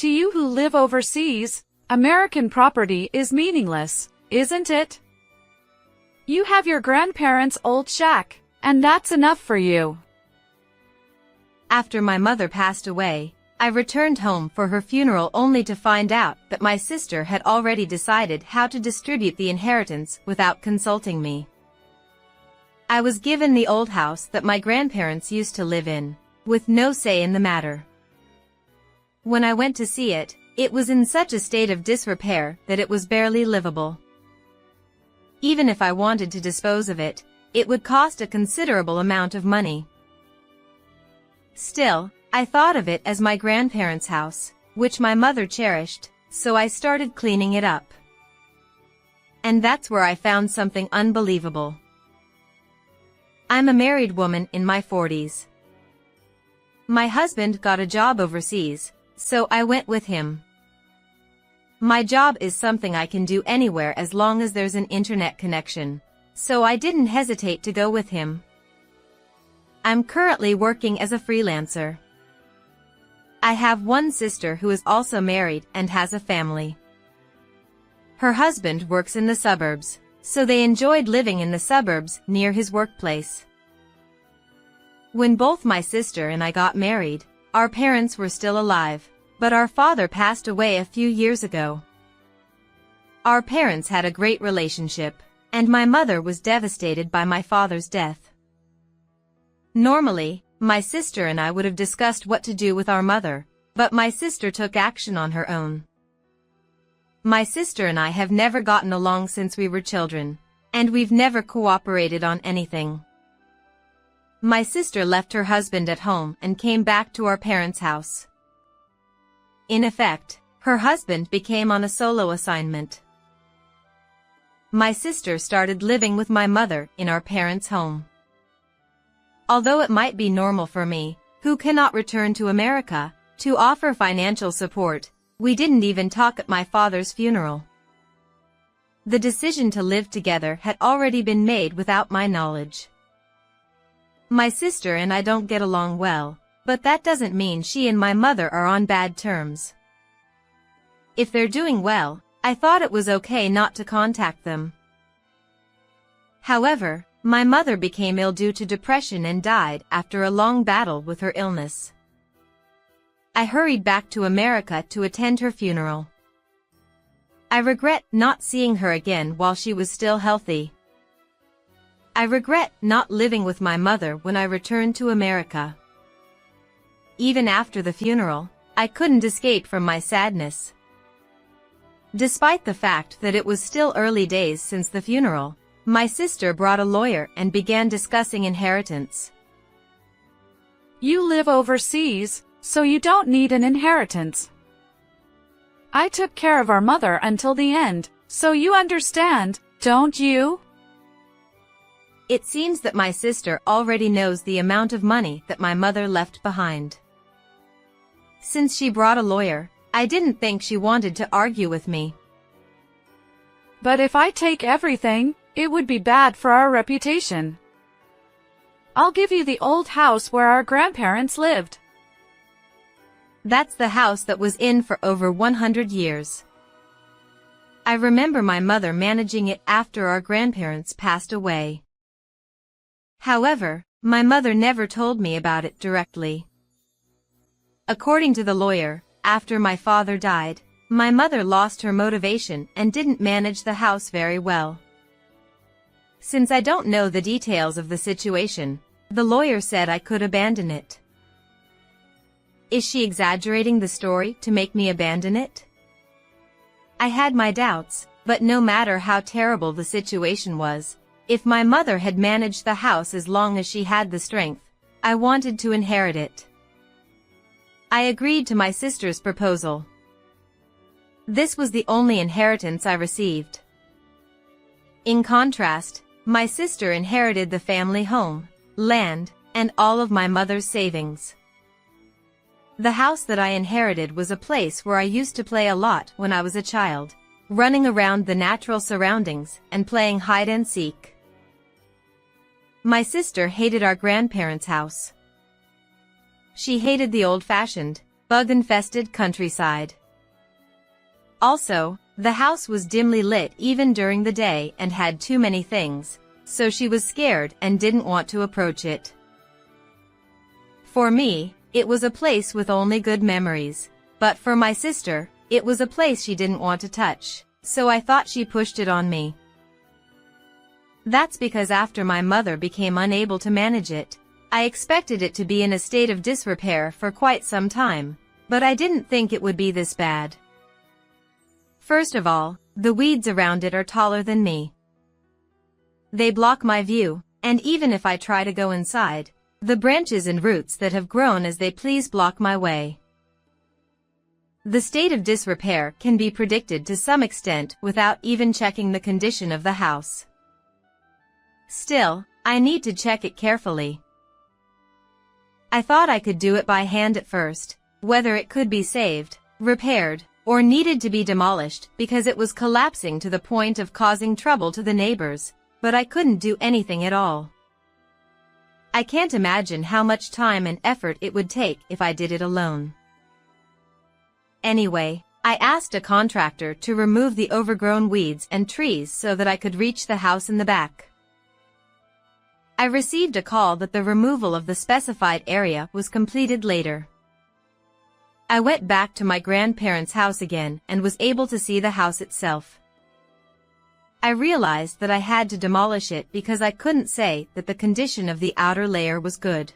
To you who live overseas, American property is meaningless, isn't it? You have your grandparents' old shack, and that's enough for you. After my mother passed away, I returned home for her funeral only to find out that my sister had already decided how to distribute the inheritance without consulting me. I was given the old house that my grandparents used to live in, with no say in the matter. When I went to see it, it was in such a state of disrepair that it was barely livable. Even if I wanted to dispose of it, it would cost a considerable amount of money. Still, I thought of it as my grandparents' house, which my mother cherished, so I started cleaning it up. And that's where I found something unbelievable. I'm a married woman in my 40s. My husband got a job overseas, so I went with him. My job is something I can do anywhere as long as there's an internet connection, so I didn't hesitate to go with him. I'm currently working as a freelancer. I have one sister who is also married and has a family. Her husband works in the suburbs, so they enjoyed living in the suburbs near his workplace. When both my sister and I got married, our parents were still alive, but our father passed away a few years ago. Our parents had a great relationship, and my mother was devastated by my father's death. Normally, my sister and I would have discussed what to do with our mother, but my sister took action on her own. My sister and I have never gotten along since we were children, and we've never cooperated on anything. My sister left her husband at home and came back to our parents' house. In effect, her husband became on a solo assignment. My sister started living with my mother in our parents' home. Although it might be normal for me, who cannot return to America, to offer financial support, we didn't even talk at my father's funeral. The decision to live together had already been made without my knowledge. My sister and I don't get along well, but that doesn't mean she and my mother are on bad terms. If they're doing well, I thought it was okay not to contact them. However, my mother became ill due to depression and died after a long battle with her illness. I hurried back to America to attend her funeral. I regret not seeing her again while she was still healthy. I regret not living with my mother when I returned to America. Even after the funeral, I couldn't escape from my sadness. Despite the fact that it was still early days since the funeral, my sister brought a lawyer and began discussing inheritance. You live overseas, so you don't need an inheritance. I took care of our mother until the end, so you understand, don't you? It seems that my sister already knows the amount of money that my mother left behind. Since she brought a lawyer, I didn't think she wanted to argue with me. But if I take everything, it would be bad for our reputation. I'll give you the old house where our grandparents lived. That's the house that was in for over 100 years. I remember my mother managing it after our grandparents passed away. However, my mother never told me about it directly. According to the lawyer, after my father died, my mother lost her motivation and didn't manage the house very well. Since I don't know the details of the situation, the lawyer said I could abandon it. Is she exaggerating the story to make me abandon it? I had my doubts, but no matter how terrible the situation was, if my mother had managed the house as long as she had the strength, I wanted to inherit it. I agreed to my sister's proposal. This was the only inheritance I received. In contrast, my sister inherited the family home, land, and all of my mother's savings. The house that I inherited was a place where I used to play a lot when I was a child, running around the natural surroundings and playing hide and seek. My sister hated our grandparents' house. She hated the old-fashioned, bug-infested countryside. Also, the house was dimly lit even during the day and had too many things, so she was scared and didn't want to approach it. For me, it was a place with only good memories, but for my sister, it was a place she didn't want to touch, so I thought she pushed it on me. That's because after my mother became unable to manage it, I expected it to be in a state of disrepair for quite some time, but I didn't think it would be this bad. First of all, the weeds around it are taller than me. They block my view, and even if I try to go inside, the branches and roots that have grown as they please block my way. The state of disrepair can be predicted to some extent without even checking the condition of the house. Still, I need to check it carefully. I thought I could do it by hand at first, whether it could be saved, repaired, or needed to be demolished because it was collapsing to the point of causing trouble to the neighbors, but I couldn't do anything at all. I can't imagine how much time and effort it would take if I did it alone. Anyway, I asked a contractor to remove the overgrown weeds and trees so that I could reach the house in the back. I received a call that the removal of the specified area was completed later. I went back to my grandparents' house again and was able to see the house itself. I realized that I had to demolish it because I couldn't say that the condition of the outer layer was good.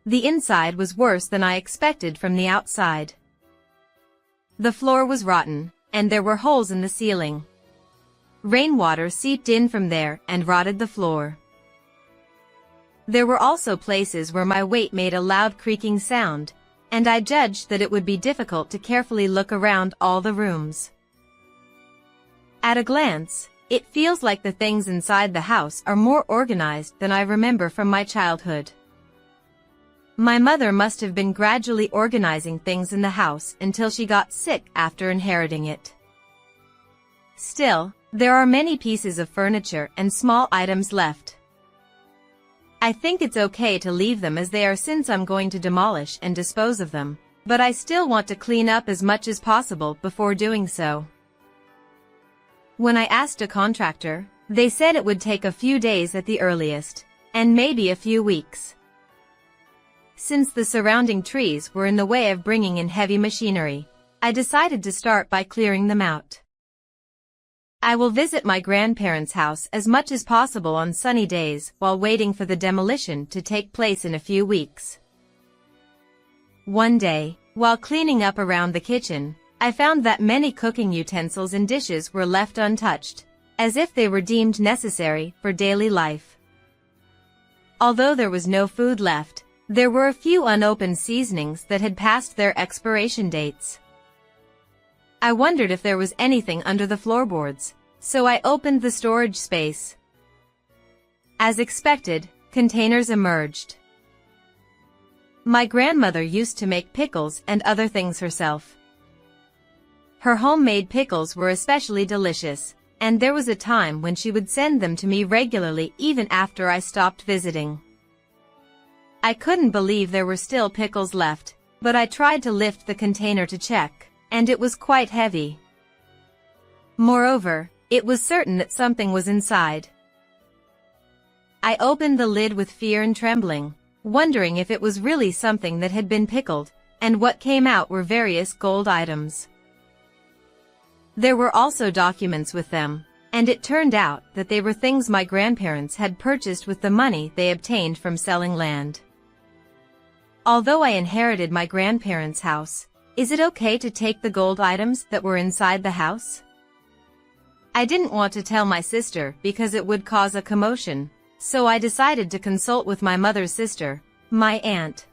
The inside was worse than I expected from the outside. The floor was rotten, and there were holes in the ceiling. Rainwater seeped in from there and rotted the floor. There were also places where my weight made a loud creaking sound, and I judged that it would be difficult to carefully look around all the rooms. At a glance, it feels like the things inside the house are more organized than I remember from my childhood. My mother must have been gradually organizing things in the house until she got sick after inheriting it. Still, there are many pieces of furniture and small items left. I think it's okay to leave them as they are since I'm going to demolish and dispose of them, but I still want to clean up as much as possible before doing so. When I asked a contractor, they said it would take a few days at the earliest, and maybe a few weeks. Since the surrounding trees were in the way of bringing in heavy machinery, I decided to start by clearing them out. I will visit my grandparents' house as much as possible on sunny days while waiting for the demolition to take place in a few weeks. One day, while cleaning up around the kitchen, I found that many cooking utensils and dishes were left untouched, as if they were deemed necessary for daily life. Although there was no food left, there were a few unopened seasonings that had passed their expiration dates. I wondered if there was anything under the floorboards, so I opened the storage space. As expected, containers emerged. My grandmother used to make pickles and other things herself. Her homemade pickles were especially delicious, and there was a time when she would send them to me regularly even after I stopped visiting. I couldn't believe there were still pickles left, but I tried to lift the container to check, and it was quite heavy. Moreover, it was certain that something was inside. I opened the lid with fear and trembling, wondering if it was really something that had been pickled, and what came out were various gold items. There were also documents with them, and it turned out that they were things my grandparents had purchased with the money they obtained from selling land. Although I inherited my grandparents' house, is it okay to take the gold items that were inside the house? I didn't want to tell my sister because it would cause a commotion, so I decided to consult with my mother's sister, my aunt.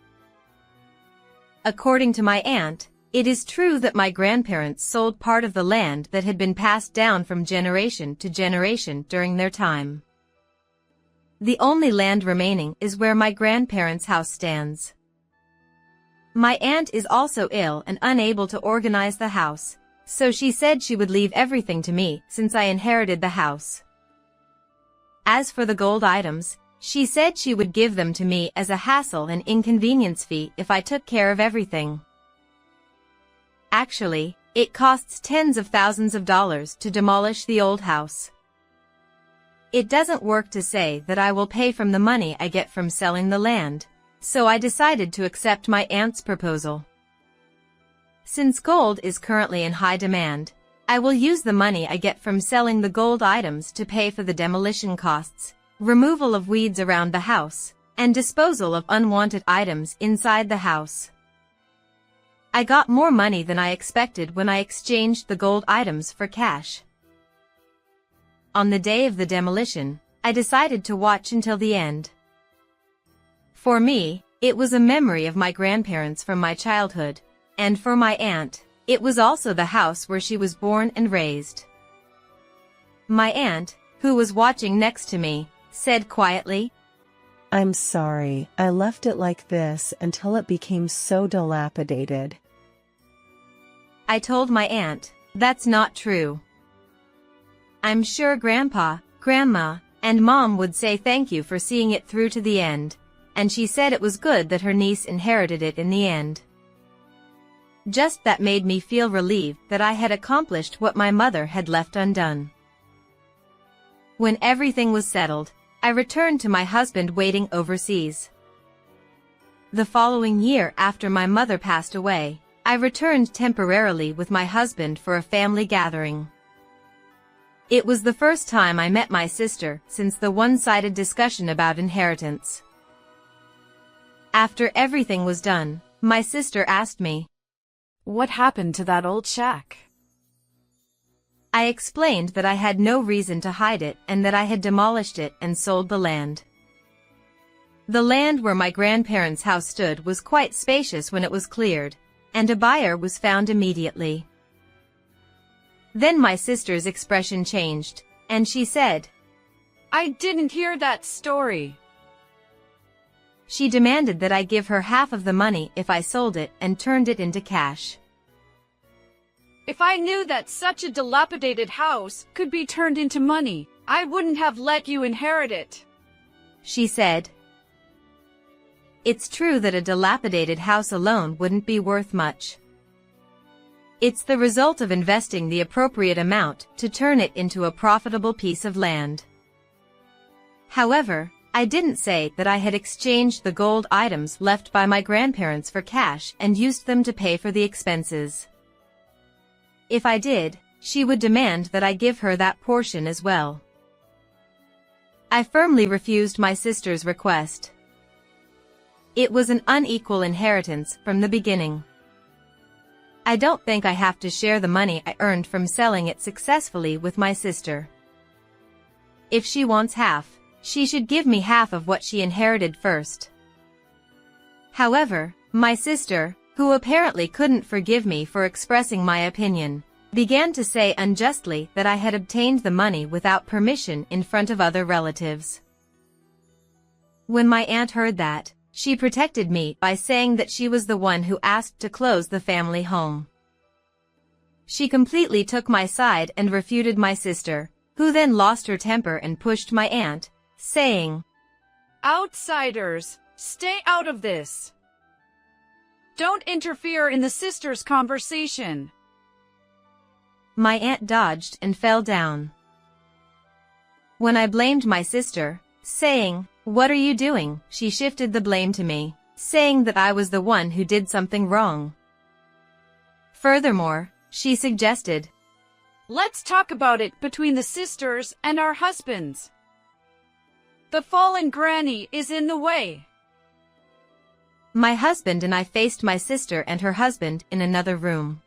According to my aunt, it is true that my grandparents sold part of the land that had been passed down from generation to generation during their time. The only land remaining is where my grandparents' house stands. My aunt is also ill and unable to organize the house, so she said she would leave everything to me since I inherited the house. As for the gold items, She said she would give them to me as a hassle and inconvenience fee if I took care of everything. Actually, it costs tens of thousands of dollars to demolish the old house. It doesn't work to say that I will pay from the money I get from selling the land, so I decided to accept my aunt's proposal. Since gold is currently in high demand, I will use the money I get from selling the gold items to pay for the demolition costs, removal of weeds around the house, and disposal of unwanted items inside the house. I got more money than I expected when I exchanged the gold items for cash. On the day of the demolition, I decided to watch until the end. For me, it was a memory of my grandparents from my childhood, and for my aunt, it was also the house where she was born and raised. My aunt, who was watching next to me, said quietly, "I'm sorry, I left it like this until it became so dilapidated." I told my aunt, "That's not true. I'm sure Grandpa, Grandma, and Mom would say thank you for seeing it through to the end," and she said it was good that her niece inherited it in the end. Just that made me feel relieved that I had accomplished what my mother had left undone. When everything was settled, I returned to my husband waiting overseas. The following year after my mother passed away, I returned temporarily with my husband for a family gathering. It was the first time I met my sister since the one-sided discussion about inheritance. After everything was done, my sister asked me, "What happened to that old shack?" I explained that I had no reason to hide it and that I had demolished it and sold the land. The land where my grandparents' house stood was quite spacious when it was cleared, and a buyer was found immediately. Then my sister's expression changed, and she said, "I didn't hear that story." She demanded that I give her half of the money if I sold it and turned it into cash. "If I knew that such a dilapidated house could be turned into money, I wouldn't have let you inherit it," she said. It's true that a dilapidated house alone wouldn't be worth much. It's the result of investing the appropriate amount to turn it into a profitable piece of land. However, I didn't say that I had exchanged the gold items left by my grandparents for cash and used them to pay for the expenses. If I did, she would demand that I give her that portion as well. I firmly refused my sister's request. It was an unequal inheritance from the beginning. I don't think I have to share the money I earned from selling it successfully with my sister. If she wants half, she should give me half of what she inherited first. However, my sister, who apparently couldn't forgive me for expressing my opinion, began to say unjustly that I had obtained the money without permission in front of other relatives. When my aunt heard that, she protected me by saying that she was the one who asked to close the family home. She completely took my side and refuted my sister, who then lost her temper and pushed my aunt, saying, "Outsiders, stay out of this. Don't interfere in the sisters' conversation." My aunt dodged and fell down. When I blamed my sister, saying, "What are you doing?" she shifted the blame to me, saying that I was the one who did something wrong. Furthermore, she suggested, "Let's talk about it between the sisters and our husbands. The fallen granny is in the way." My husband and I faced my sister and her husband in another room.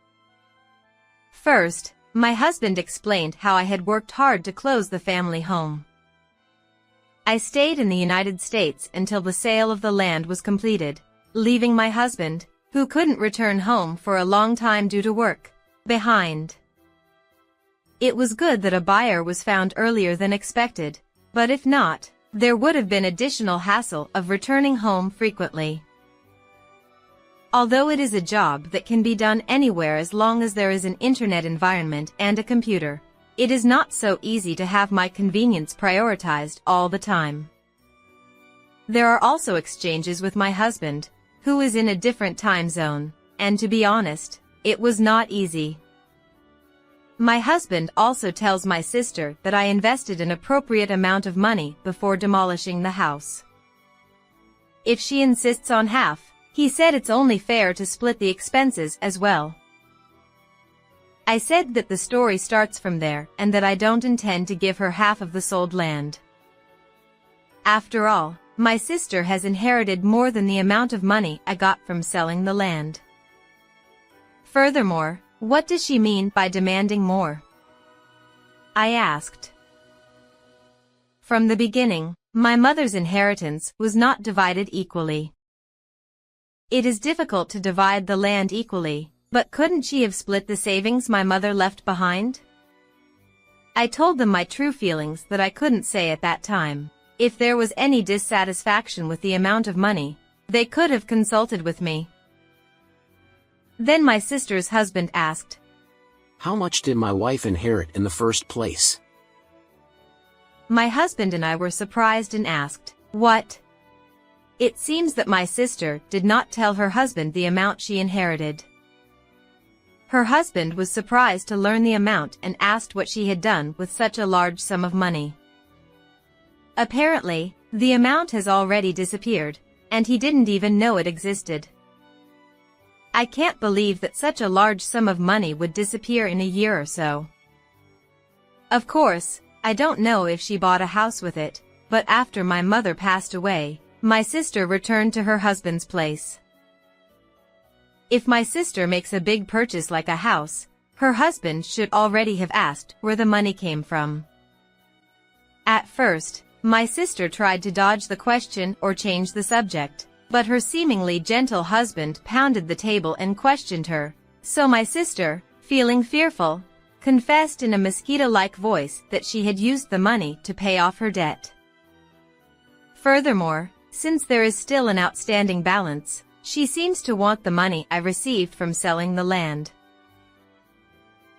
First, my husband explained how I had worked hard to close the family home. I stayed in the United States until the sale of the land was completed, leaving my husband, who couldn't return home for a long time due to work, behind. It was good that a buyer was found earlier than expected, but if not, there would have been additional hassle of returning home frequently. Although it is a job that can be done anywhere as long as there is an internet environment and a computer, it is not so easy to have my convenience prioritized all the time. There are also exchanges with my husband, who is in a different time zone, and to be honest, it was not easy. My husband also tells my sister that I invested an appropriate amount of money before demolishing the house. If she insists on half, he said it's only fair to split the expenses as well. I said that the story starts from there and that I don't intend to give her half of the sold land. After all, my sister has inherited more than the amount of money I got from selling the land. Furthermore, what does she mean by demanding more? I asked. From the beginning, my mother's inheritance was not divided equally. It is difficult to divide the land equally, but couldn't she have split the savings my mother left behind? I told them my true feelings that I couldn't say at that time. If there was any dissatisfaction with the amount of money, they could have consulted with me. Then my sister's husband asked, "How much did my wife inherit in the first place?" My husband and I were surprised and asked, "What?" It seems that my sister did not tell her husband the amount she inherited. Her husband was surprised to learn the amount and asked what she had done with such a large sum of money. Apparently, the amount has already disappeared, and he didn't even know it existed. I can't believe that such a large sum of money would disappear in a year or so. Of course, I don't know if she bought a house with it, but after my mother passed away, my sister returned to her husband's place. If my sister makes a big purchase like a house, her husband should already have asked where the money came from. At first, my sister tried to dodge the question or change the subject, but her seemingly gentle husband pounded the table and questioned her, so my sister, feeling fearful, confessed in a mosquito-like voice that she had used the money to pay off her debt. Furthermore, since there is still an outstanding balance, she seems to want the money I received from selling the land.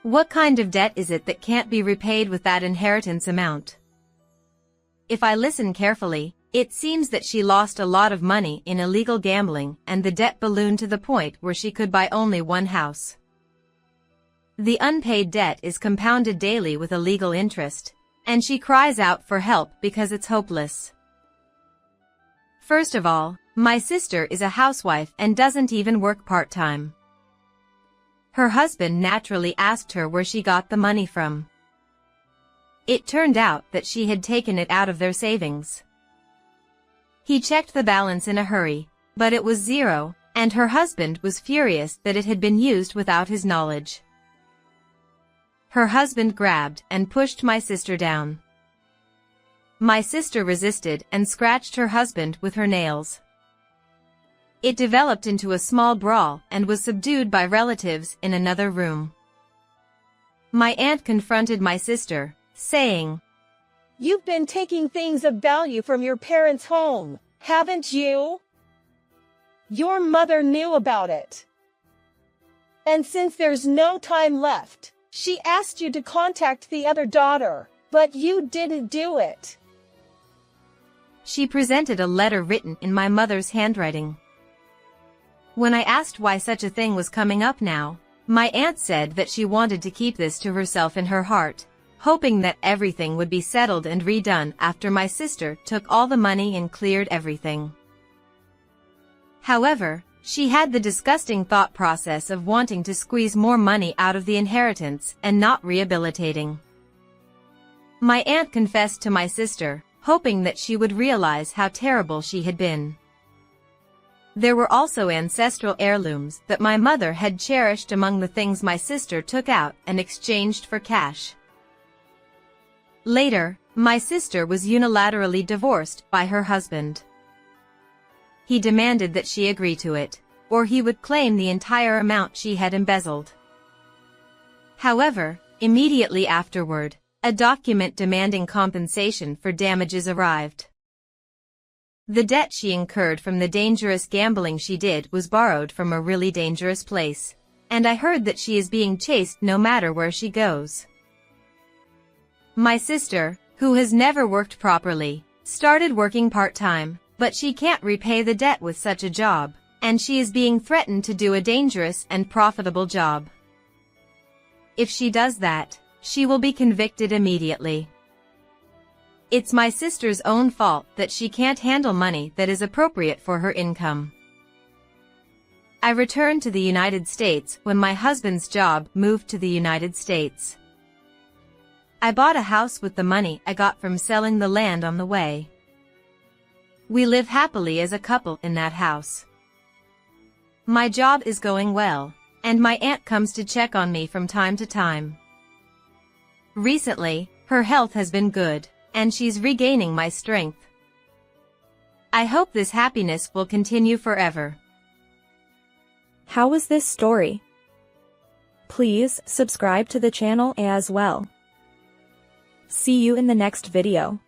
What kind of debt is it that can't be repaid with that inheritance amount? If I listen carefully, it seems that she lost a lot of money in illegal gambling and the debt ballooned to the point where she could buy only one house. The unpaid debt is compounded daily with illegal interest, and she cries out for help because it's hopeless. First of all, my sister is a housewife and doesn't even work part-time. Her husband naturally asked her where she got the money from. It turned out that she had taken it out of their savings. He checked the balance in a hurry, but it was zero, and her husband was furious that it had been used without his knowledge. Her husband grabbed and pushed my sister down. My sister resisted and scratched her husband with her nails. It developed into a small brawl and was subdued by relatives in another room. My aunt confronted my sister, saying, "You've been taking things of value from your parents' home, haven't you? Your mother knew about it. And since there's no time left, she asked you to contact the other daughter, but you didn't do it." She presented a letter written in my mother's handwriting. When I asked why such a thing was coming up now, my aunt said that she wanted to keep this to herself in her heart, hoping that everything would be settled and redone after my sister took all the money and cleared everything. However, she had the disgusting thought process of wanting to squeeze more money out of the inheritance and not rehabilitating. My aunt confessed to my sister, hoping that she would realize how terrible she had been. There were also ancestral heirlooms that my mother had cherished among the things my sister took out and exchanged for cash. Later, my sister was unilaterally divorced by her husband. He demanded that she agree to it, or he would claim the entire amount she had embezzled. However, immediately afterward, a document demanding compensation for damages arrived. The debt she incurred from the dangerous gambling she did was borrowed from a really dangerous place, and I heard that she is being chased no matter where she goes. My sister, who has never worked properly, started working part-time, But she can't repay the debt with such a job, and she is being threatened to do a dangerous and profitable job. If she does that, she will be convicted immediately. It's my sister's own fault that she can't handle money that is appropriate for her income. I returned to the United States when my husband's job moved to the United States. I bought a house with the money I got from selling the land on the way. We live happily as a couple in that house. My job is going well, and my aunt comes to check on me from time to time. Recently, her health has been good, and she's regaining my strength. I hope this happiness will continue forever. How was this story? Please subscribe to the channel as well. See you in the next video.